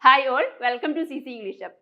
Hi all, welcome to CC English Up.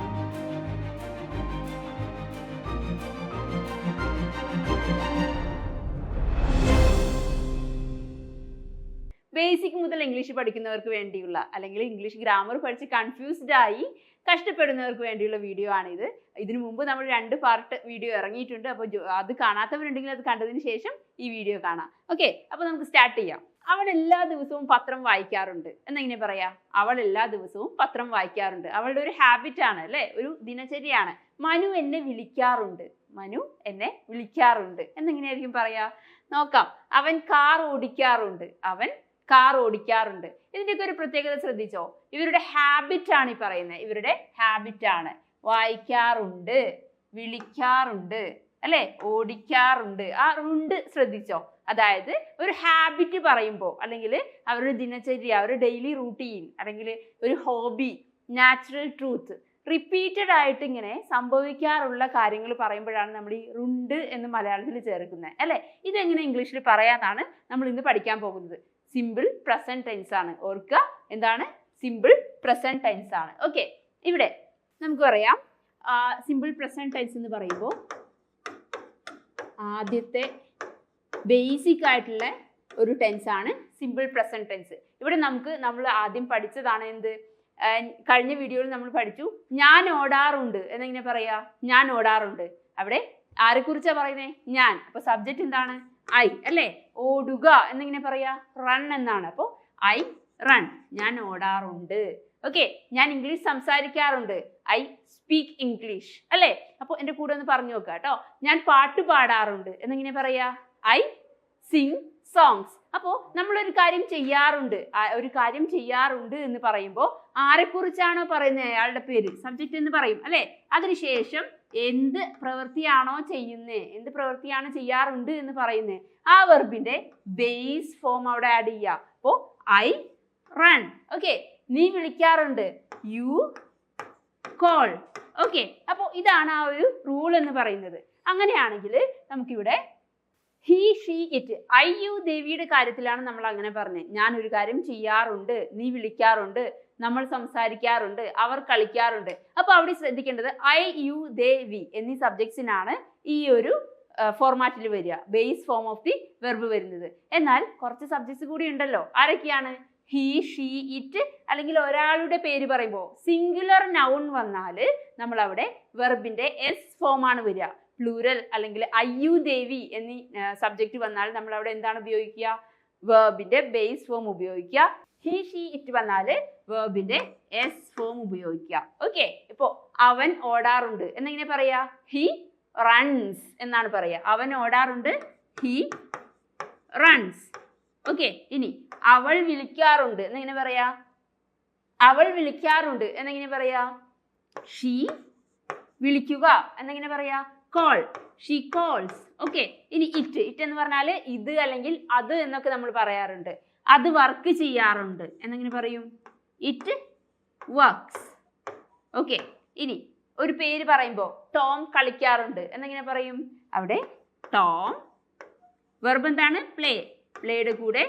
Basic മുതൽ English പഠിക്കുന്നവർക്ക് വേണ്ടിയുള്ള അല്ലെങ്കിൽ ഇംഗ്ലീഷ് ഗ്രാമർ പഠിച്ച് കൺഫ്യൂസ്ഡ് ആയി കഷ്ടപ്പെടുന്നവർക്ക് വേണ്ടിയുള്ള വീഡിയോ ആണിത്. ഇതിനു മുമ്പ് നമ്മൾ 2 പാർട്ട് വീഡിയോ ഇറങ്ങിയിട്ടുണ്ട്. അപ്പോൾ അത് കാണാത്തവരുണ്ടെങ്കിൽ അത് കണ്ടതിന് ശേഷം ഈ വീഡിയോ കാണാം. ഓക്കെ, അപ്പോൾ നമുക്ക് സ്റ്റാർട്ട് ചെയ്യാം. അവൾ എല്ലാ ദിവസവും പത്രം വായിക്കാറുണ്ട് എന്നെങ്ങനെ പറയാം? അവൾ എല്ലാ ദിവസവും പത്രം വായിക്കാറുണ്ട്. അവളുടെ ഒരു ഹാബിറ്റ് ആണ് അല്ലേ, ഒരു ദിനചര്യയാണ്. മനു എന്നെ വിളിക്കാറുണ്ട്. മനു എന്നെ വിളിക്കാറുണ്ട് എന്നെങ്ങനെയായിരിക്കും പറയാ? നോക്കാം. അവൻ കാർ ഓടിക്കാറുണ്ട്. അവൻ കാർ ഓടിക്കാറുണ്ട്. ഇതിൻ്റെയൊക്കെ ഒരു പ്രത്യേകത ശ്രദ്ധിച്ചോ? ഇവരുടെ ഹാബിറ്റ് ആണ് ഈ പറയുന്നത്. ഇവരുടെ ഹാബിറ്റ് ആണ്. വായിക്കാറുണ്ട്, വിളിക്കാറുണ്ട്, അല്ലെ, ഓടിക്കാറുണ്ട്. ആ ഉണ്ട് ശ്രദ്ധിച്ചോ? അതായത് ഒരു ഹാബിറ്റ് പറയുമ്പോൾ അല്ലെങ്കിൽ അവരുടെ ദിനചര്യ, അവരുടെ ഡെയിലി റൂട്ടീൻ അല്ലെങ്കിൽ ഒരു ഹോബി, നാച്ചുറൽ ട്രൂത്ത്, റിപ്പീറ്റഡ് ആയിട്ട് ഇങ്ങനെ സംഭവിക്കാറുള്ള കാര്യങ്ങൾ പറയുമ്പോഴാണ് നമ്മൾ ഈ റുണ്ട് എന്ന് മലയാളത്തിൽ ചേർക്കുന്നത് അല്ലേ. ഇതെങ്ങനെ ഇംഗ്ലീഷിൽ പറയാനാണ് നമ്മൾ ഇന്ന് പഠിക്കാൻ പോകുന്നത്. സിമ്പിൾ പ്രസന്റ് ടെൻസ് ആണ്. ഓർക്കുക, എന്താണ്? സിമ്പിൾ പ്രസന്റ് ടെൻസ് ആണ്. ഓക്കെ, ഇവിടെ നമുക്ക് പറയാം സിമ്പിൾ പ്രസന്റ് ടെൻസ് എന്ന് പറയുമ്പോൾ ആദ്യത്തെ ബേസിക് ആയിട്ടുള്ള ഒരു ടെൻസ് ആണ് സിമ്പിൾ പ്രസന്റ് ടെൻസ്. ഇവിടെ നമ്മൾ ആദ്യം പഠിച്ചതാണ് എന്ത്? കഴിഞ്ഞ വീഡിയോയിൽ നമ്മൾ പഠിച്ചു ഞാൻ ഓടാറുണ്ട് എന്നെങ്ങനെ പറയാ? ഞാൻ ഓടാറുണ്ട്. അവിടെ ആരെക്കുറിച്ചാണ് പറയുന്നത്? ഞാൻ. അപ്പൊ സബ്ജക്റ്റ് എന്താണ്? ഐ അല്ലേ. ഓടുക എന്നെങ്ങനെ പറയാ? റൺ എന്നാണ്. അപ്പോൾ ഐ റൺ. ഞാൻ ഓടാറുണ്ട്. ഓക്കെ, ഞാൻ ഇംഗ്ലീഷ് സംസാരിക്കാറുണ്ട്. ഐ സ്പീക്ക് ഇംഗ്ലീഷ് അല്ലേ. അപ്പോൾ എൻ്റെ കൂടെ ഒന്ന് പറഞ്ഞു നോക്കുക കേട്ടോ. ഞാൻ പാട്ട് പാടാറുണ്ട് എന്നെങ്ങനെ പറയാ? I Singh songs. അപ്പോൾ നമ്മളൊരു കാര്യം ചെയ്യാറുണ്ട്, ഒരു കാര്യം ചെയ്യാറുണ്ട് എന്ന് പറയുമ്പോൾ ആരെക്കുറിച്ചാണോ പറയുന്നത് അയാളുടെ പേര് സബ്ജക്റ്റ് എന്ന് പറയും അല്ലേ. അതിനുശേഷം എന്ത് പ്രവൃത്തിയാണോ ചെയ്യുന്നത്, എന്ത് പ്രവൃത്തിയാണ് ചെയ്യാറുണ്ട് എന്ന് പറയുന്നത്, ആ വെർബിന്റെ ബേസ് ഫോം അവിടെ ആഡ് ചെയ്യുക. അപ്പോൾ ഐ റൺ. ഓക്കെ, നീ വിളിക്കാറുണ്ട്. You call. ഓക്കെ, അപ്പോൾ ഇതാണ് ആ ഒരു റൂൾ എന്ന് പറയുന്നത്. അങ്ങനെയാണെങ്കിൽ നമുക്കിവിടെ he she it, I you ദേവിയുടെ കാര്യത്തിലാണ് നമ്മൾ അങ്ങനെ പറഞ്ഞത്. ഞാൻ ഒരു കാര്യം ചെയ്യാറുണ്ട്, നീ വിളിക്കാറുണ്ട്, നമ്മൾ സംസാരിക്കാറുണ്ട്, അവർ കളിക്കാറുണ്ട്. അപ്പോൾ അവിടെ ശ്രദ്ധിക്കേണ്ടത് ഐ യു ദേ വി എന്നീ സബ്ജക്ട്സിനാണ് ഈ ഒരു ഫോർമാറ്റിൽ വരിക, base form of the verb വരുന്നത്. എന്നാൽ കുറച്ച് സബ്ജക്ട്സ് കൂടി ഉണ്ടല്ലോ. ആരൊക്കെയാണ്? ഹി ഷീ ഇറ്റ് അല്ലെങ്കിൽ ഒരാളുടെ പേര് പറയുമ്പോൾ സിംഗുലർ നൗൺ വന്നാൽ നമ്മൾ അവിടെ വെർബിന്റെ എസ് ഫോം ആണ് വരിക. പ്ലൂരൽ അല്ലെങ്കിൽ അയ്യു ദേവി എന്നീ സബ്ജക്റ്റ് വന്നാൽ നമ്മൾ അവിടെ എന്താണ് ഉപയോഗിക്കുക? വെർബിന്റെ ബേസ് ഫോം ഉപയോഗിക്കുക. ഹി ഷീ ഇറ്റ് വന്നാൽ വെർബിന്റെ എസ് ഫോം ഉപയോഗിക്കുക. ഓക്കെ, ഇപ്പോ അവൻ ഓടാറുണ്ട് എന്നെങ്ങനെ പറയാ? ഹി റൺസ് എന്നാണ് പറയാ. അവൻ ഓടാറുണ്ട്, ഹി റൺസ്. ഓക്കെ, ഇനി അവൾ വിളിക്കാറുണ്ട് എന്നെങ്ങനെ പറയാ? അവൾ വിളിക്കാറുണ്ട് എന്നെങ്ങനെ പറയാ? ഷീ വിളിക്കുക എന്നെങ്ങനെ പറയാ? കോൾ. She calls. ഓക്കെ, ഇനി ഇറ്റ് എന്ന് പറഞ്ഞാൽ ഇത് അല്ലെങ്കിൽ അത് എന്നൊക്കെ നമ്മൾ പറയാറുണ്ട്. അത് വർക്ക് ചെയ്യാറുണ്ട് എന്നെങ്ങനെ പറയും? It works. ഓക്കെ, ഇനി ഒരു പേര് പറയുമ്പോൾ ടോം കളിക്കാറുണ്ട് എന്നെങ്ങനെ പറയും? അവിടെ ടോം വെർബ് എന്താണ്? പ്ലേ. പ്ലേയുടെ കൂടെ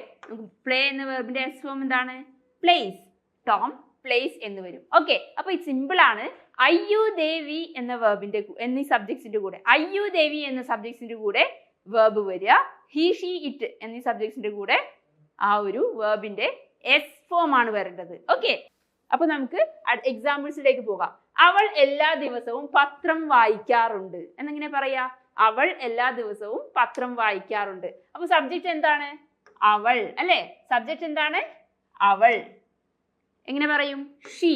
പ്ലേ എന്ന വെർബിന്റെ എസ് ഫോം എന്താണ്? പ്ലേസ്. ടോം പ്ലേസ് എന്ന് വരും. ഓക്കെ, അപ്പൊ ഇത് സിമ്പിൾ ആണ്. അയ്യു ദേവി എന്ന വെർബിന്റെ എന്നീ സബ്ജക്ട്സിന്റെ കൂടെ അയ്യു ദേവി എന്ന സബ്ജക്ട്സിന്റെ കൂടെ വെർബ് വരിക. ഹി ഷീ ഇറ്റ് എന്നീ സബ്ജക്ട്സിന്റെ കൂടെ ആ ഒരു വെർബിന്റെ എസ് ഫോം ആണ് വരേണ്ടത്. ഓക്കെ, അപ്പൊ നമുക്ക് എക്സാമ്പിൾസിലേക്ക് പോകാം. അവൾ എല്ലാ ദിവസവും പത്രം വായിക്കാറുണ്ട് എന്നെങ്ങനെ പറയാ? അവൾ എല്ലാ ദിവസവും പത്രം വായിക്കാറുണ്ട്. അപ്പൊ സബ്ജക്റ്റ് എന്താണ്? അവൾ അല്ലേ. സബ്ജക്റ്റ് എന്താണ്? അവൾ. എങ്ങനെ പറയും? ഷീ.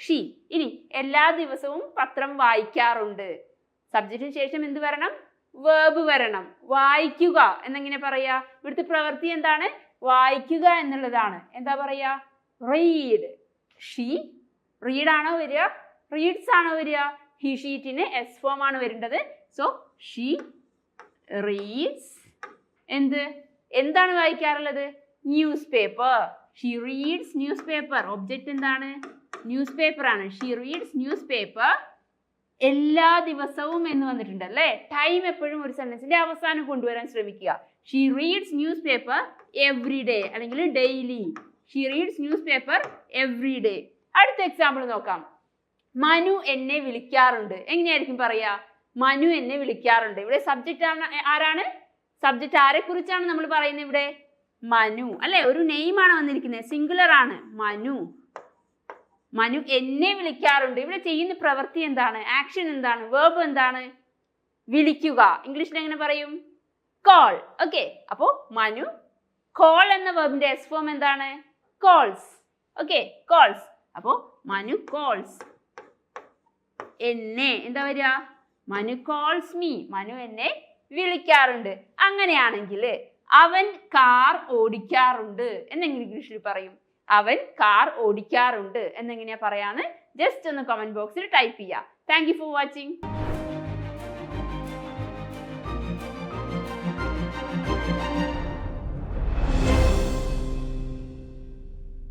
ഷീ. ഇനി എല്ലാ ദിവസവും പത്രം വായിക്കാറുണ്ട്. സബ്ജക്റ്റിന് ശേഷം എന്ത് വരണം? വേർബ് വരണം. വായിക്കുക എന്നെങ്ങനെ പറയാ? ഇവിടുത്തെ പ്രവൃത്തി എന്താണ്? വായിക്കുക എന്നുള്ളതാണ്. എന്താ പറയാ? റീഡ്. ഷീ റീഡ് ആണോ വരിക? റീഡ്സ് ആണോ വരിക? ഹി ഷീറ്റിന് എസ് ഫോം ആണ് വരേണ്ടത്. So she reads. എന്താണ് വായിക്കാറുള്ളത്? Newspaper. She reads newspaper. Object എന്താണ്? ന്യൂസ് പേപ്പർ ആണ്. She reads newspaper. എല്ലാ ദിവസവും എന്ന് വന്നിട്ടുണ്ട് അല്ലേ. ടൈം എപ്പോഴും ഒരു സെന്റൻസിന്റെ അവസാനം കൊണ്ടുവരാൻ ശ്രമിക്കുക. She reads newspaper every day അല്ലെങ്കിൽ daily. She reads newspaper every day. അടുത്ത എക്സാമ്പിൾ നോക്കാം. മനു എന്നെ വിളിക്കാറുണ്ട്. എങ്ങനെയായിരിക്കും പറയാ? മനു എന്നെ വിളിക്കാറുണ്ട്. ഇവിടെ സബ്ജക്റ്റ് ആരാണ്? സബ്ജക്റ്റ് ആരെ കുറിച്ചാണ് നമ്മൾ പറയുന്നത് ഇവിടെ? മനു അല്ലെ? ഒരു നെയിം ആണ് വന്നിരിക്കുന്നത്, സിംഗുലർ ആണ്. മനു. മനു എന്നെ വിളിക്കാറുണ്ട്. ഇവിടെ ചെയ്യുന്ന പ്രവൃത്തി എന്താണ്? ആക്ഷൻ എന്താണ്? വേർബ് എന്താണ്? വിളിക്കുക. ഇംഗ്ലീഷിൽ എങ്ങനെ പറയും? കോൾ. ഓക്കെ, അപ്പോ മനു കോൾ എന്ന വെർബിന്റെ എസ് ഫോം എന്താണ്? കോൾസ്. Okay, calls. അപ്പോ മനു കോൾസ്. എന്നെ എന്താ വരിക? Manu calls me. മനു എന്നെ വിളിക്കാറുണ്ട്. അങ്ങനെയാണെങ്കിൽ അവൻ കാർ ഓടിക്കാറുണ്ട് എന്നെങ്ങനെ ഇംഗ്ലീഷിൽ പറയും? അവൻ കാർ ഓടിക്കാറുണ്ട് എന്നെങ്ങനെയാ പറയാന്ന് ജസ്റ്റ് ഒന്ന് കമന്റ് ബോക്സിൽ ടൈപ്പ് ചെയ്യുക. Thank you for watching.